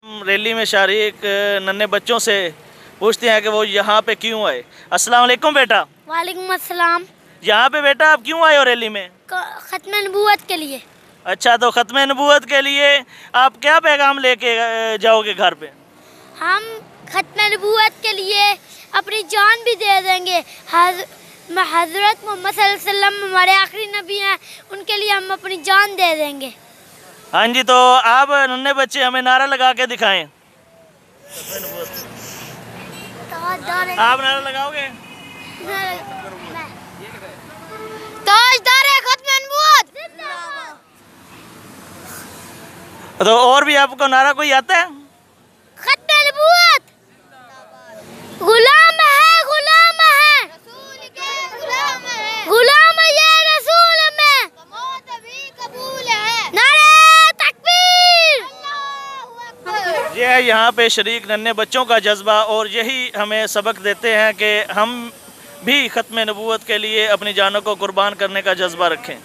Rally में शरीक नन्हे बच्चों से पूछते हैं कि वो यहाँ पे क्यों आए। अस्सलाम वालेकुम बेटा। वालेकुम अस्सलाम। यहाँ पे बेटा आप क्यों आए हो रैली में? खत्म नबूवत के लिए। अच्छा, तो खत्म नबूवत के लिए आप क्या पैगाम लेके जाओगे घर पे? हम खत्म नबूवत के लिए अपनी जान भी दे देंगे। हज़रत मोहम्मद सल्लल्लाहु अलैहि वसल्लम हमारे आखिरी नबी हैं, उनके लिए हम अपनी जान दे देंगे। हाँ जी, तो आप नन्हे बच्चे हमें नारा लगा के दिखाएं। आप नारा लगाओगे? ताजदार खत्म नबूवत। तो और भी आपको नारा कोई आता है? खत्म नबूवत। गुलाम है, गुलाम है, रसूल के गुलाम है, गुलाम ये रसूल में, मौत भी कबूल है। नारे तकबीर। ये यहाँ पे शरीक नन्हे बच्चों का जज्बा, और यही हमें सबक देते हैं कि हम भी खत्म नबूवत के लिए अपनी जानों को कुर्बान करने का जज्बा रखें।